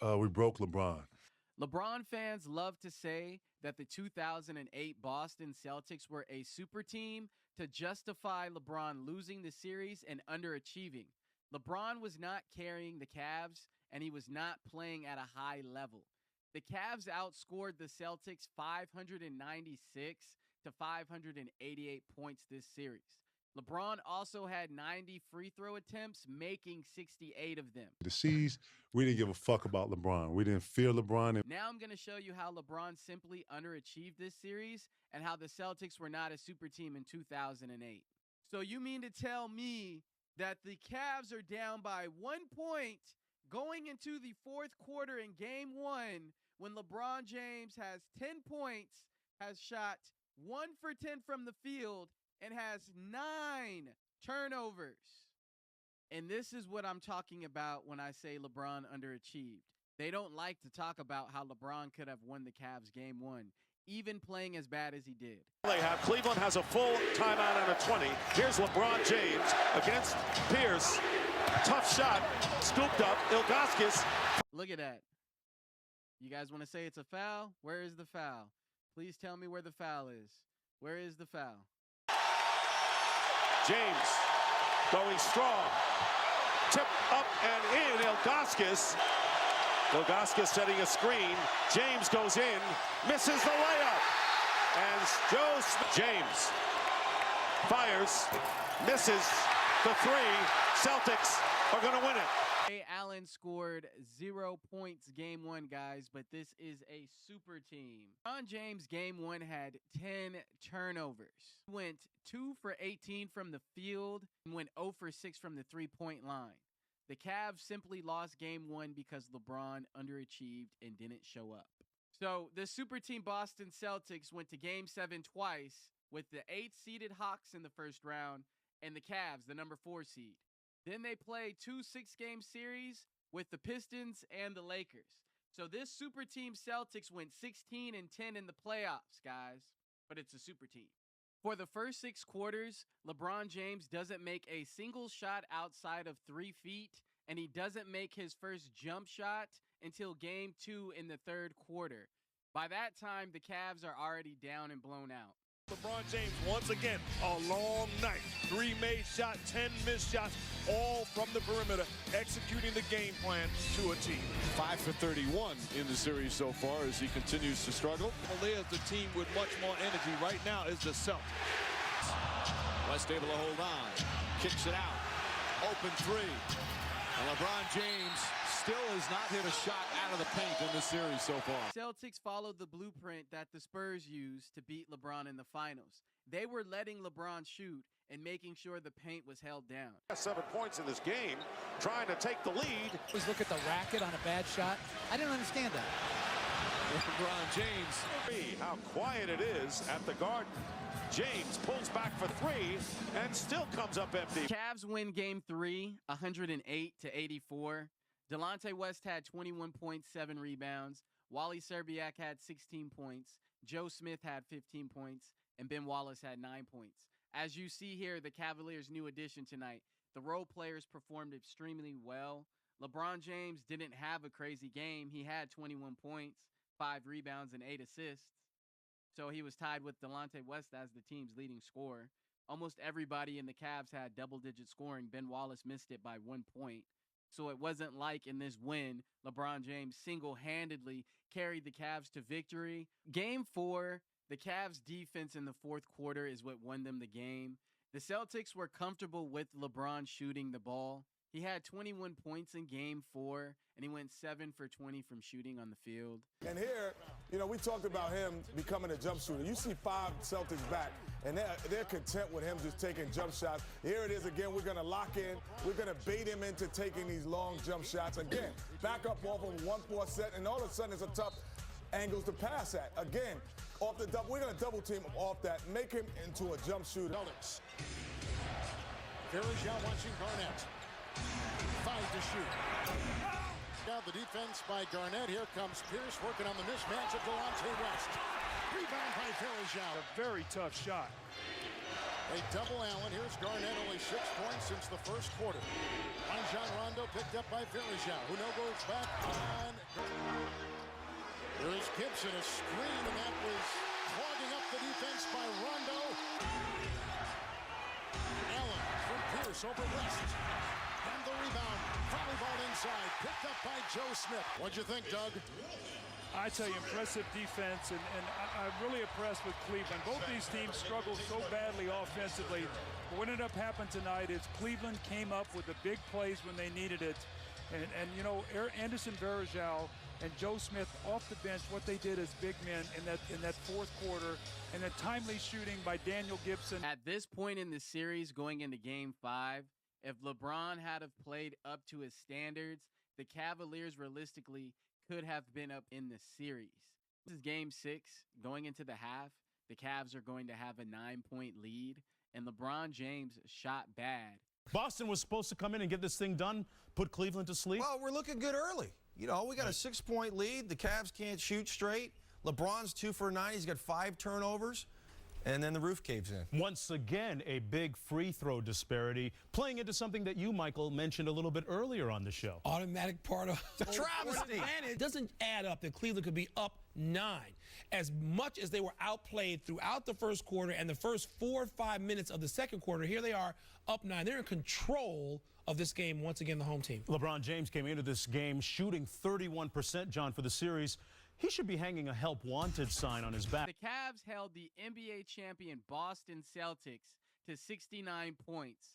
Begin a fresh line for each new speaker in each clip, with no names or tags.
We broke LeBron.
LeBron fans love to say that the 2008 Boston Celtics were a super team to justify LeBron losing the series and underachieving. LeBron was not carrying the Cavs, and he was not playing at a high level. The Cavs outscored the Celtics 596 to 588 points this series. LeBron also had 90 free throw attempts, making 68 of them.
The C's, we didn't give a fuck about LeBron. We didn't fear LeBron.
Now I'm going to show you how LeBron simply underachieved this series and how the Celtics were not a super team in 2008. So you mean to tell me that the Cavs are down by 1 point going into the fourth quarter in game one when LeBron James has 10 points, has shot 1 for 10 from the field, and has 9 turnovers? And this is what I'm talking about when I say LeBron underachieved. They don't like to talk about how LeBron could have won the Cavs game one, even playing as bad as he did.
They have Cleveland has a full timeout on a 20. Here's LeBron James against Pierce. Tough shot, scooped up. Ilgauskas.
Look at that. You guys want to say it's a foul? Where is the foul? Please tell me where the foul is. Where is the foul?
James going strong. Tip up and in. Ilgauskas. Ilgauskas setting a screen. James goes in, misses the layup. And James fires, misses the three. Celtics are going to win it.
Allen scored 0 points game one, guys, but this is a super team. LeBron James game one had 10 turnovers. Went 2 for 18 from the field and went 0 for 6 from the three-point line. The Cavs simply lost game one because LeBron underachieved and didn't show up. So the super team Boston Celtics went to game 7 twice with the 8th-seeded Hawks in the first round and the Cavs, the number 4 seed. Then they played 2 6-game series with the Pistons and the Lakers. So this super team Celtics went 16-10 in the playoffs, guys. But it's a super team. For the first 6 quarters, LeBron James doesn't make a single shot outside of 3 feet, and he doesn't make his first jump shot until game 2 in the third quarter. By that time, the Cavs are already down and blown out.
LeBron James, once again, a long night. 3 made shots, 10 missed shots, all from the perimeter, executing the game plan to a T.
5 for 31 in the series so far as he continues to struggle.
There's the team with much more energy right now is the Celtics.
West able to hold on, kicks it out, open 3. And LeBron James still has not hit a shot out of the paint in this series so far.
Celtics followed the blueprint that the Spurs used to beat LeBron in the finals. They were letting LeBron shoot and making sure the paint was held down.
7 points in this game, trying to take the lead.
Always look at the racket on a bad shot. I didn't understand that.
LeBron James.
How quiet it is at the Garden. James pulls back for 3 and still comes up empty.
Cavs win game 3, 108-84. Delonte West had 21 points, 7 rebounds. Wally Szczerbiak had 16 points. Joe Smith had 15 points. And Ben Wallace had 9 points. As you see here, the Cavaliers' new addition tonight, the role players performed extremely well. LeBron James didn't have a crazy game. He had 21 points, 5 rebounds, and 8 assists. So he was tied with Delonte West as the team's leading scorer. Almost everybody in the Cavs had double-digit scoring. Ben Wallace missed it by 1 point. So it wasn't like in this win, LeBron James single-handedly carried the Cavs to victory. Game 4, the Cavs' defense in the fourth quarter is what won them the game. The Celtics were comfortable with LeBron shooting the ball. He had 21 points in game 4, and he went 7 for 20 from shooting on the field.
And here, we talked about him becoming a jump shooter. You see 5 Celtics back, and they're content with him just taking jump shots. Here it is again. We're going to lock in. We're going to bait him into taking these long jump shots. Again, back up off of 1-4 set, and all of a sudden it's a tough angles to pass at. Again, off the double, we're going to double team him off that, make him into a jump shooter.
Celtics. Verjao watching Garnett. 5 to shoot. Now the defense by Garnett. Here comes Pierce working on the mismatch of Delonte West. Rebound by Verjao.
A very tough shot.
They double Allen. Here's Garnett, only 6 points since the first quarter. Rajon Rondo picked up by Verjao, who now goes back on Gibson, a screen, and that was clogging up the defense by Rondo. Allen from Pierce over West. And the rebound. Foul ball inside. Picked up by Joe Smith. What'd you think, Doug?
I tell you, impressive defense, and I'm really impressed with Cleveland. Both these teams struggled so badly offensively. But what ended up happening tonight is Cleveland came up with the big plays when they needed it. And you know, Anderson Varejao and Joe Smith off the bench, what they did as big men in that fourth quarter, and then timely shooting by Daniel Gibson.
At this point in the series, going into Game 5, if LeBron had have played up to his standards, the Cavaliers realistically could have been up in the series. This is Game 6. Going into the half, the Cavs are going to have a 9-point lead, and LeBron James shot bad.
Boston was supposed to come in and get this thing done, put Cleveland to sleep.
Well, we're looking good early. You know, we got a 6-point lead. The Cavs can't shoot straight. LeBron's 2 for 9. He's got 5 turnovers. And then the roof caves in.
Once again, a big free throw disparity, playing into something that you, Michael, mentioned a little bit earlier on the show.
Automatic part of
the travesty.
And it doesn't add up that Cleveland could be up 9. As much as they were outplayed throughout the first quarter and the first 4 or 5 minutes of the second quarter, here they are up 9. They're in control of this game, once again, the home team.
LeBron James came into this game shooting 31%, John, for the series. He should be hanging a help wanted sign on his back.
The Cavs held the NBA champion Boston Celtics to 69 points.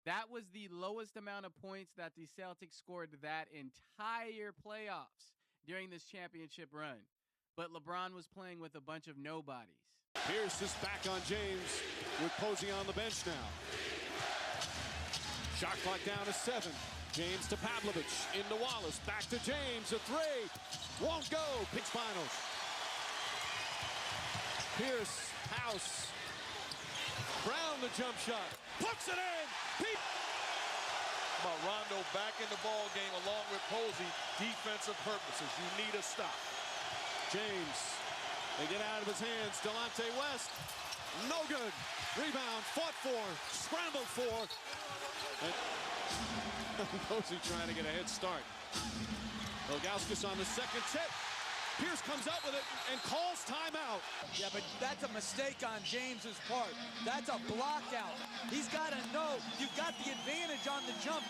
That was the lowest amount of points that the Celtics scored that entire playoffs during this championship run. But LeBron was playing with a bunch of nobodies.
Pierce is back on James with Posey on the bench now. Shot clock down to 7. James to Pavlovich, into Wallace, back to James, a 3. Won't go, pitch finals. Pierce, House. Brown the jump shot, puts it in.
About Rondo back in the ball game along with Posey, defensive purposes. You need a stop.
James, they get out of his hands. Delonte West, no good. Rebound, fought for, scrambled for. And Posey trying to get a head start. Ilgauskas on the second tip. Pierce comes up with it and calls timeout.
Yeah, but that's a mistake on James's part. That's a block out. He's got to know you've got the advantage on the jump.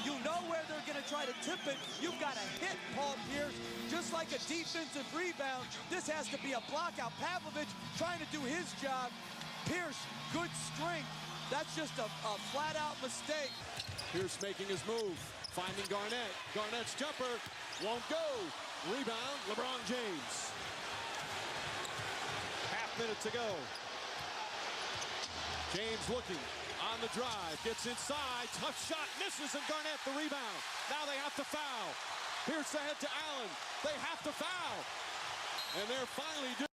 You know where they're going to try to tip it. You've got to hit Paul Pierce. Just like a defensive rebound, this has to be a block out. Pavlovich trying to do his job. Pierce, good strength. That's just a flat-out mistake.
Pierce making his move, finding Garnett. Garnett's jumper won't go. Rebound, LeBron James. Half-minute to go. James looking on the drive, gets inside, tough shot, misses, and Garnett the rebound. Now they have to foul. Pierce ahead to Allen. They have to foul. And they're finally doing.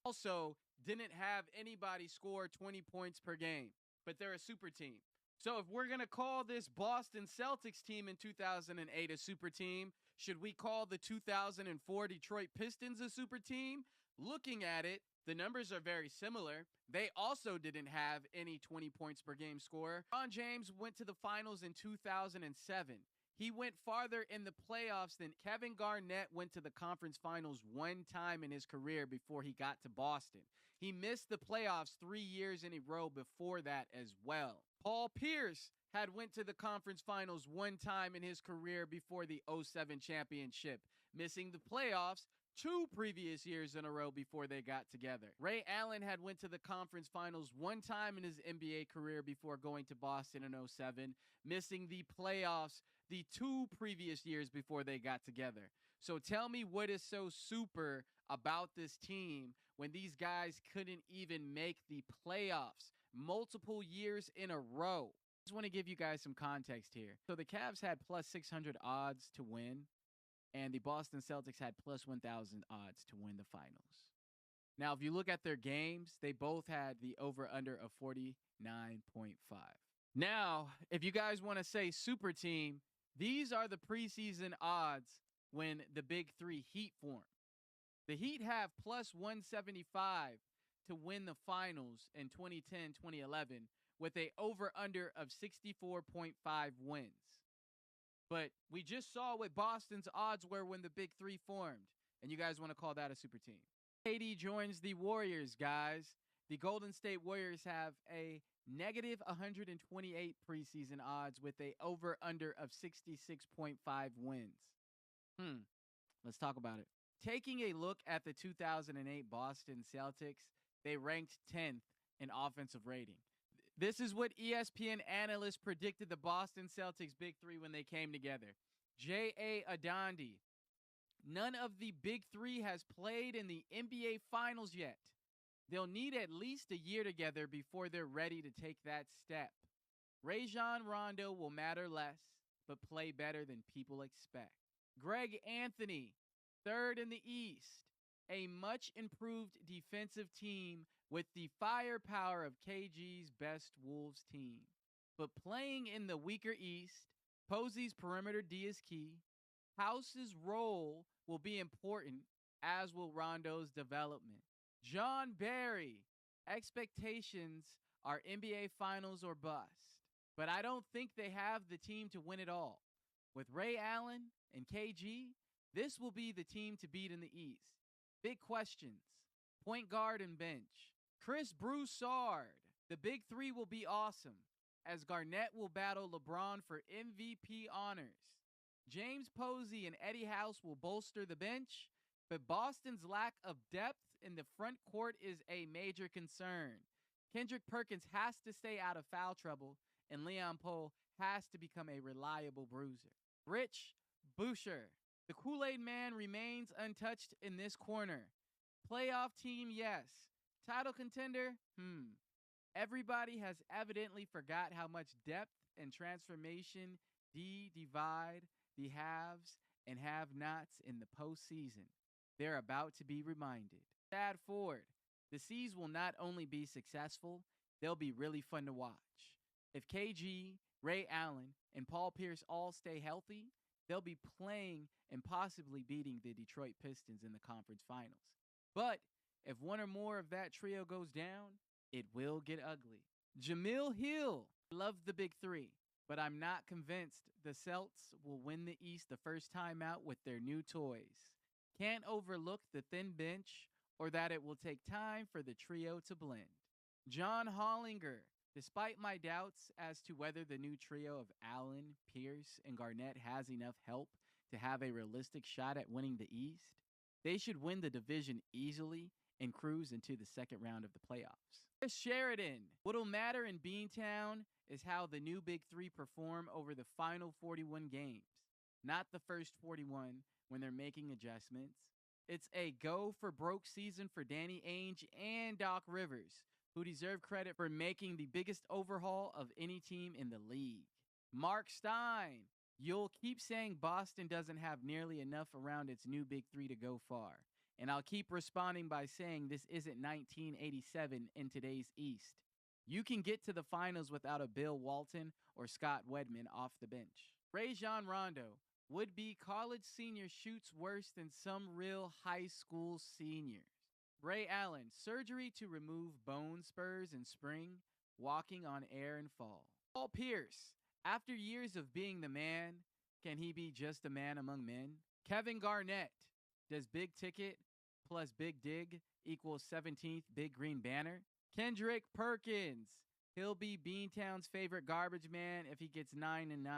Also, didn't have anybody score 20 points per game, but they're a super team. So if we're going to call this Boston Celtics team in 2008 a super team, should we call the 2004 Detroit Pistons a super team? Looking at it, the numbers are very similar. They also didn't have any 20 points per game scorer. LeBron James went to the finals in 2007. He went farther in the playoffs than Kevin Garnett went to the conference finals 1 time in his career before he got to Boston. He missed the playoffs 3 years in a row before that as well. Paul Pierce had went to the conference finals 1 time in his career before the 07 championship, missing the playoffs 2 previous years in a row before they got together. Ray Allen had went to the conference finals 1 time in his NBA career before going to Boston in 07, missing the playoffs the 2 previous years before they got together. So tell me what is so super about this team when these guys couldn't even make the playoffs multiple years in a row. I just want to give you guys some context here. So the Cavs had plus 600 odds to win, and the Boston Celtics had plus 1,000 odds to win the finals. Now, if you look at their games, they both had the over-under of 49.5. Now, if you guys want to say super team, these are the preseason odds when the big 3 Heat form. The Heat have plus 175 to win the finals in 2010-2011, with a over-under of 64.5 wins. But we just saw what Boston's odds were when the Big Three formed, and you guys want to call that a super team. KD joins the Warriors, guys. The Golden State Warriors have a negative 128 preseason odds with a over-under of 66.5 wins. Let's talk about it. Taking a look at the 2008 Boston Celtics, they ranked 10th in offensive rating. This is what ESPN analysts predicted the Boston Celtics Big Three when they came together. J.A. Adandi. None of the Big Three has played in the NBA Finals yet. They'll need at least a year together before they're ready to take that step. Rajon Rondo will matter less, but play better than people expect. Greg Anthony, third in the East. A much improved defensive team with the firepower of KG's best Wolves team. But playing in the weaker East, Posey's perimeter D is key. House's role will be important, as will Rondo's development. John Barry, expectations are NBA Finals or bust. But I don't think they have the team to win it all. With Ray Allen and KG, this will be the team to beat in the East. Big questions. Point guard and bench. Chris Broussard. The Big Three will be awesome, as Garnett will battle LeBron for MVP honors. James Posey and Eddie House will bolster the bench, but Boston's lack of depth in the front court is a major concern. Kendrick Perkins has to stay out of foul trouble, and Leon Poole has to become a reliable bruiser. Rich Boucher. The Kool-Aid Man remains untouched in this corner. Playoff team, yes. Title contender, Everybody has evidently forgot how much depth and transformation divide the haves and have-nots in the postseason. They're about to be reminded. Sad Ford. The C's will not only be successful, they'll be really fun to watch. If KG, Ray Allen, and Paul Pierce all stay healthy, they'll be playing and possibly beating the Detroit Pistons in the conference finals. But if one or more of that trio goes down, it will get ugly. Jamil Hill. Love the Big Three, but I'm not convinced the Celts will win the East the first time out with their new toys. Can't overlook the thin bench or that it will take time for the trio to blend. John Hollinger. Despite my doubts as to whether the new trio of Allen, Pierce, and Garnett has enough help to have a realistic shot at winning the East, they should win the division easily and cruise into the second round of the playoffs. Chris Sheridan. What'll matter in Beantown is how the new Big Three perform over the final 41 games, not the first 41 when they're making adjustments. It's a go-for-broke season for Danny Ainge and Doc Rivers, who deserve credit for making the biggest overhaul of any team in the league. Mark Stein. You'll keep saying Boston doesn't have nearly enough around its new Big Three to go far. And I'll keep responding by saying this isn't 1987 in today's East. You can get to the finals without a Bill Walton or Scott Wedman off the bench. Rajon Rondo. Would-be college senior shoots worse than some real high school seniors. Ray Allen. Surgery to remove bone spurs in spring, walking on air in fall. Paul Pierce. After years of being the man, can he be just a man among men? Kevin Garnett. Does big ticket plus big dig equal 17th big green banner? Kendrick Perkins. He'll be Beantown's favorite garbage man if he gets 9 and 9.